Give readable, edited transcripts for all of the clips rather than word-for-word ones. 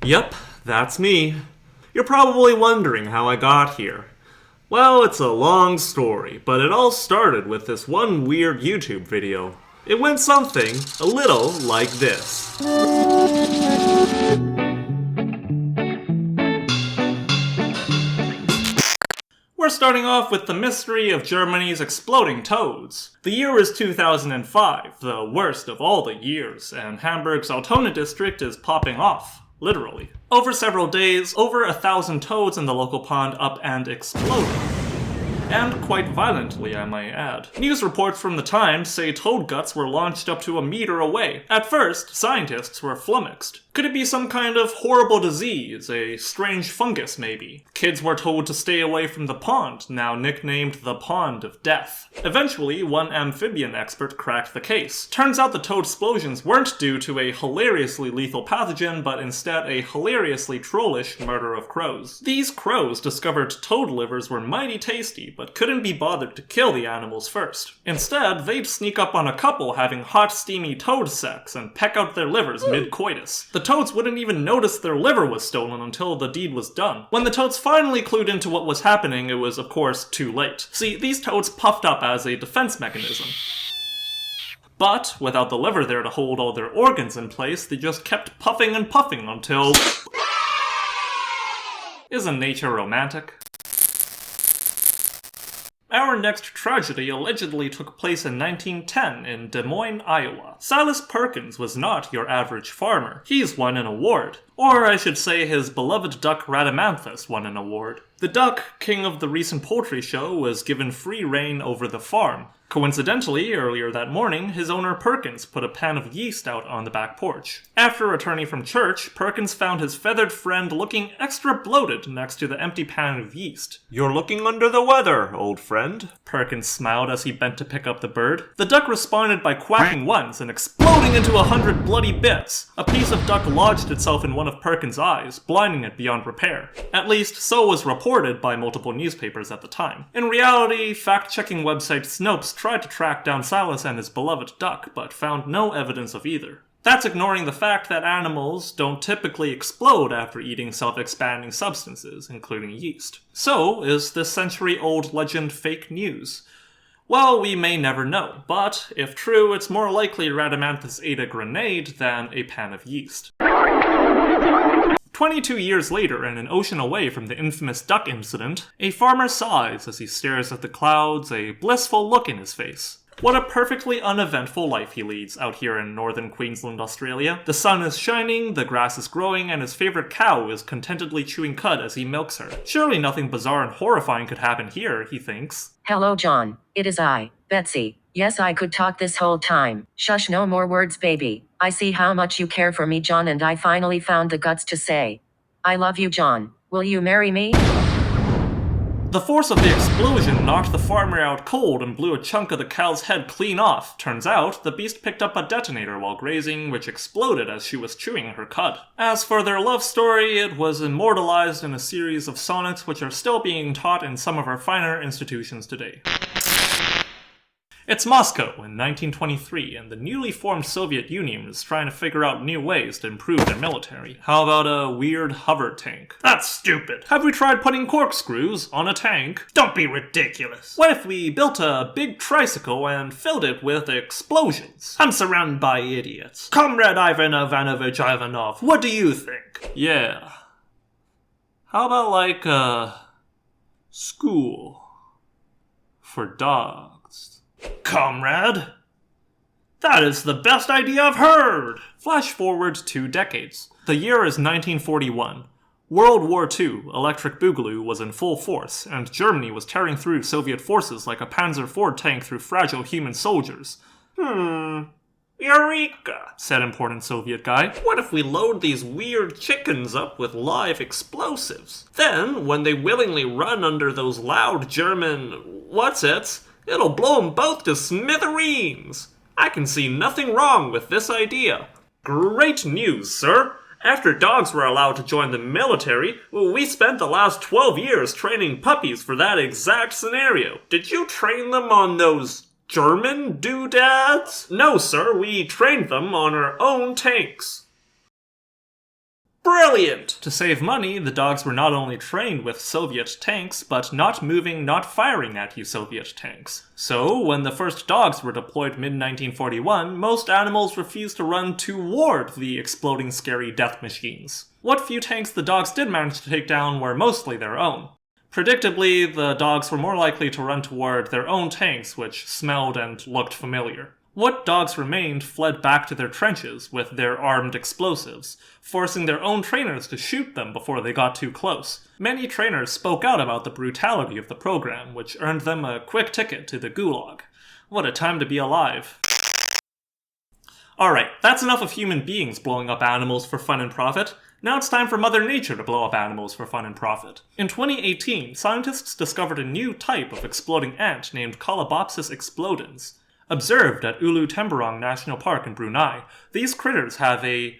Yep, that's me. You're probably wondering how I got here. Well, it's a long story, but it all started with this one weird YouTube video. It went something a little like this. We're starting off with the mystery of Germany's exploding toads. The year is 2005, the worst of all the years, and Hamburg's Altona district is popping off. Literally. Over several days, over 1,000 toads in the local pond up and exploded. And quite violently, I might add. News reports from the Times say toad guts were launched up to a meter away. At first, scientists were flummoxed. Could it be some kind of horrible disease, a strange fungus maybe? Kids were told to stay away from the pond, now nicknamed the Pond of Death. Eventually, one amphibian expert cracked the case. Turns out the toad explosions weren't due to a hilariously lethal pathogen, but instead a hilariously trollish murder of crows. These crows discovered toad livers were mighty tasty, but couldn't be bothered to kill the animals first. Instead, they'd sneak up on a couple having hot steamy toad sex and peck out their livers mid-coitus. The toads wouldn't even notice their liver was stolen until the deed was done. When the toads finally clued into what was happening, it was of course too late. See, these toads puffed up as a defense mechanism. But, without the liver there to hold all their organs in place, they just kept puffing and puffing until... Isn't nature romantic? Our next tragedy allegedly took place in 1910 in Des Moines, Iowa. Silas Perkins was not your average farmer. He's won an award. Or I should say his beloved duck Rhadamanthus won an award. The duck, king of the recent poultry show, was given free reign over the farm. Coincidentally, earlier that morning, his owner Perkins put a pan of yeast out on the back porch. After returning from church, Perkins found his feathered friend looking extra bloated next to the empty pan of yeast. "You're looking under the weather, old friend," Perkins smiled as he bent to pick up the bird. The duck responded by quacking once and exploding into 100 bloody bits. A piece of duck lodged itself in one of Perkins' eyes, blinding it beyond repair. At least, so was reported by multiple newspapers at the time. In reality, fact-checking website Snopes tried to track down Silas and his beloved duck, but found no evidence of either. That's ignoring the fact that animals don't typically explode after eating self-expanding substances, including yeast. So, is this century-old legend fake news? Well, we may never know, but if true, it's more likely Rhadamanthus ate a grenade than a pan of yeast. 22 years later, and an ocean away from the infamous duck incident, a farmer sighs as he stares at the clouds, a blissful look in his face. What a perfectly uneventful life he leads out here in northern Queensland, Australia. The sun is shining, the grass is growing, and his favorite cow is contentedly chewing cud as he milks her. Surely nothing bizarre and horrifying could happen here, he thinks. Hello, John. It is I, Betsy. Yes, I could talk this whole time. Shush, no more words, baby. I see how much you care for me, John, and I finally found the guts to say, I love you, John. Will you marry me? The force of the explosion knocked the farmer out cold and blew a chunk of the cow's head clean off. Turns out, the beast picked up a detonator while grazing, which exploded as she was chewing her cud. As for their love story, it was immortalized in a series of sonnets which are still being taught in some of our finer institutions today. It's Moscow in 1923, and the newly formed Soviet Union is trying to figure out new ways to improve their military. How about a weird hover tank? That's stupid! Have we tried putting corkscrews on a tank? Don't be ridiculous! What if we built a big tricycle and filled it with explosions? I'm surrounded by idiots. Comrade Ivan Ivanovich Ivanov, what do you think? Yeah. How about like a school for dogs? Comrade, that is the best idea I've heard! Flash forward 2 decades. The year is 1941. World War II, Electric Boogaloo, was in full force, and Germany was tearing through Soviet forces like a Panzer IV tank through fragile human soldiers. Eureka, said important Soviet guy. What if we load these weird chickens up with live explosives? Then, when they willingly run under those loud German what's-its, it'll blow them both to smithereens. I can see nothing wrong with this idea. Great news, sir. After dogs were allowed to join the military, we spent the last 12 years training puppies for that exact scenario. Did you train them on those German doodads? No, sir, we trained them on our own tanks. Brilliant! To save money, the dogs were not only trained with Soviet tanks, but not moving, not firing at you Soviet tanks. So, when the first dogs were deployed mid-1941, most animals refused to run toward the exploding scary death machines. What few tanks the dogs did manage to take down were mostly their own. Predictably, the dogs were more likely to run toward their own tanks, which smelled and looked familiar. What dogs remained fled back to their trenches with their armed explosives, forcing their own trainers to shoot them before they got too close. Many trainers spoke out about the brutality of the program, which earned them a quick ticket to the Gulag. What a time to be alive. Alright, that's enough of human beings blowing up animals for fun and profit. Now it's time for Mother Nature to blow up animals for fun and profit. In 2018, scientists discovered a new type of exploding ant named Colobopsis explodens. Observed at Ulu Temburong National Park in Brunei, these critters have a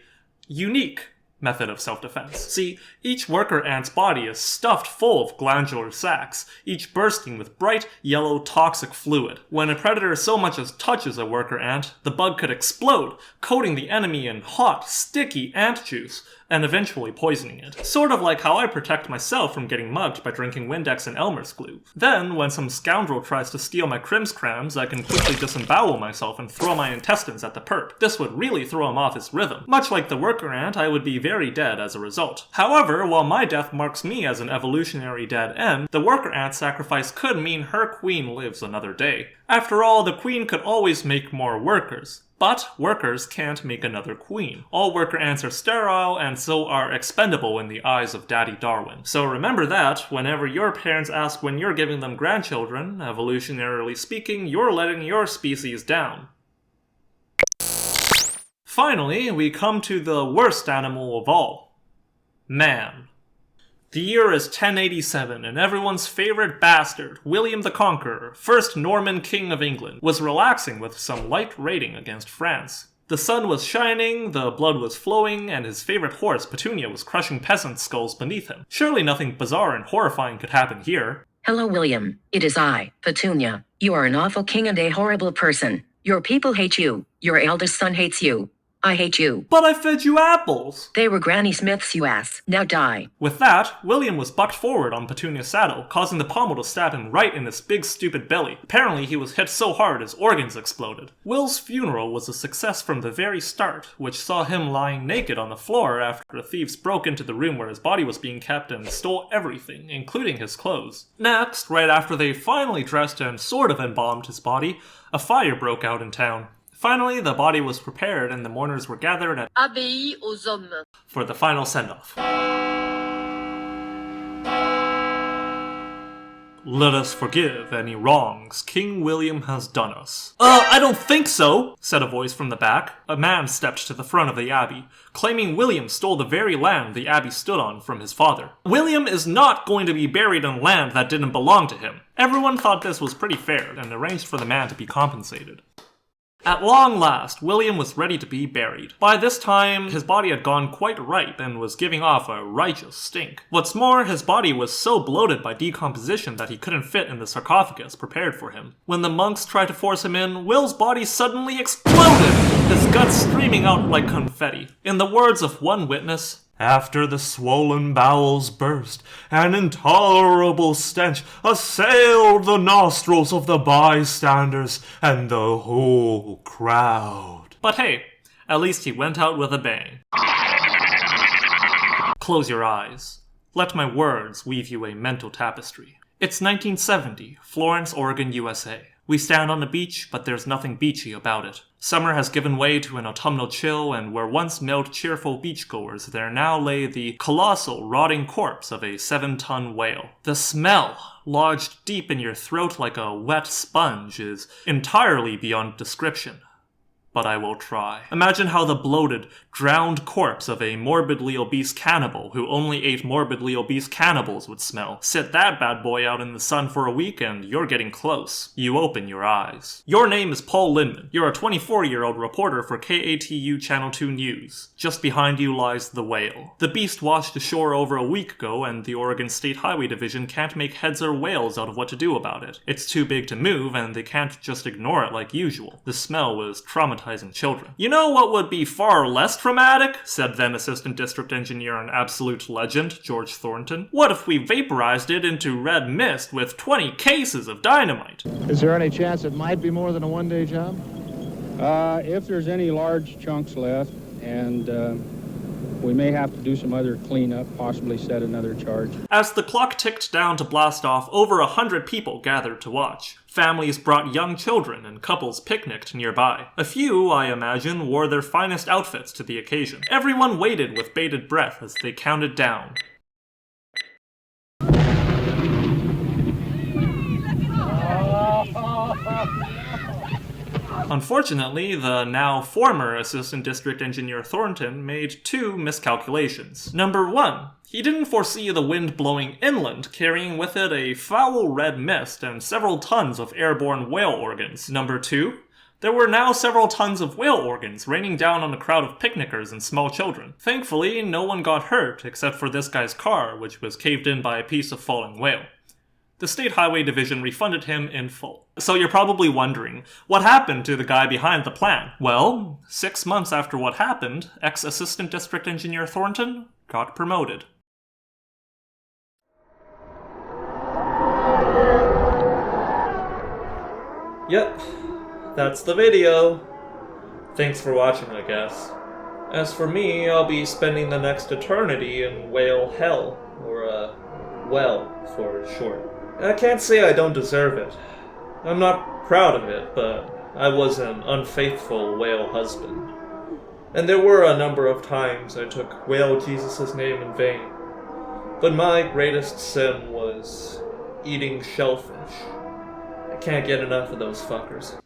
unique method of self-defense. See, each worker ant's body is stuffed full of glandular sacs, each bursting with bright yellow toxic fluid. When a predator so much as touches a worker ant, the bug could explode, coating the enemy in hot, sticky ant juice, and eventually poisoning it. Sort of like how I protect myself from getting mugged by drinking Windex and Elmer's glue. Then, when some scoundrel tries to steal my krimskrams, I can quickly disembowel myself and throw my intestines at the perp. This would really throw him off his rhythm. Much like the worker ant, I would be very dead as a result. However, while my death marks me as an evolutionary dead end, the worker ant's sacrifice could mean her queen lives another day. After all, the queen could always make more workers. But workers can't make another queen. All worker ants are sterile and so are expendable in the eyes of Daddy Darwin. So remember that whenever your parents ask when you're giving them grandchildren, evolutionarily speaking, you're letting your species down. Finally, we come to the worst animal of all. Man. The year is 1087, and everyone's favorite bastard, William the Conqueror, first Norman King of England, was relaxing with some light raiding against France. The sun was shining, the blood was flowing, and his favorite horse, Petunia, was crushing peasant skulls beneath him. Surely nothing bizarre and horrifying could happen here. Hello, William. It is I, Petunia. You are an awful king and a horrible person. Your people hate you. Your eldest son hates you. I hate you. But I fed you apples! They were Granny Smith's, you ass. Now die. With that, William was bucked forward on Petunia's saddle, causing the pommel to stab him right in his big stupid belly. Apparently he was hit so hard his organs exploded. Will's funeral was a success from the very start, which saw him lying naked on the floor after the thieves broke into the room where his body was being kept and stole everything, including his clothes. Next, right after they finally dressed and sort of embalmed his body, a fire broke out in town. Finally, the body was prepared and the mourners were gathered at Abbaye aux hommes for the final send-off. Let us forgive any wrongs King William has done us. I don't think so, said a voice from the back. A man stepped to the front of the abbey, claiming William stole the very land the abbey stood on from his father. William is not going to be buried on land that didn't belong to him. Everyone thought this was pretty fair and arranged for the man to be compensated. At long last, William was ready to be buried. By this time, his body had gone quite ripe and was giving off a righteous stink. What's more, his body was so bloated by decomposition that he couldn't fit in the sarcophagus prepared for him. When the monks tried to force him in, Will's body suddenly exploded, his guts streaming out like confetti. In the words of one witness, after the swollen bowels burst, an intolerable stench assailed the nostrils of the bystanders and the whole crowd. But hey, at least he went out with a bang. Close your eyes. Let my words weave you a mental tapestry. It's 1970, Florence, Oregon, USA. We stand on the beach, but there's nothing beachy about it. Summer has given way to an autumnal chill, and where once milled cheerful beachgoers, there now lay the colossal, rotting corpse of a 7-ton whale. The smell, lodged deep in your throat like a wet sponge, is entirely beyond description. But I will try. Imagine how the bloated, drowned corpse of a morbidly obese cannibal who only ate morbidly obese cannibals would smell. Sit that bad boy out in the sun for a week and you're getting close. You open your eyes. Your name is Paul Lindman. You're a 24-year-old reporter for KATU Channel 2 News. Just behind you lies the whale. The beast washed ashore over a week ago and the Oregon State Highway Division can't make heads or whales out of what to do about it. It's too big to move and they can't just ignore it like usual. The smell was traumatizing traumatizing children. You know what would be far less traumatic? Said then Assistant District Engineer and absolute legend, George Thornton. What if we vaporized it into red mist with 20 cases of dynamite? Is there any chance it might be more than a one-day job? If there's any large chunks left, and we may have to do some other cleanup, possibly set another charge. As the clock ticked down to blast off, over 100 people gathered to watch. Families brought young children and couples picnicked nearby. A few, I imagine, wore their finest outfits to the occasion. Everyone waited with bated breath as they counted down. Unfortunately, the now former Assistant District Engineer Thornton made two miscalculations. Number one, he didn't foresee the wind blowing inland, carrying with it a foul red mist and several tons of airborne whale organs. Number two, there were now several tons of whale organs raining down on a crowd of picnickers and small children. Thankfully, no one got hurt except for this guy's car, which was caved in by a piece of falling whale. The State Highway Division refunded him in full. So you're probably wondering, what happened to the guy behind the plan? Well, 6 months after what happened, ex-Assistant District Engineer Thornton got promoted. Yep, that's the video. Thanks for watching, I guess. As for me, I'll be spending the next eternity in whale hell, or well, for short. I can't say I don't deserve it. I'm not proud of it, but I was an unfaithful whale husband. And there were a number of times I took whale Jesus' name in vain. But my greatest sin was eating shellfish. I can't get enough of those fuckers.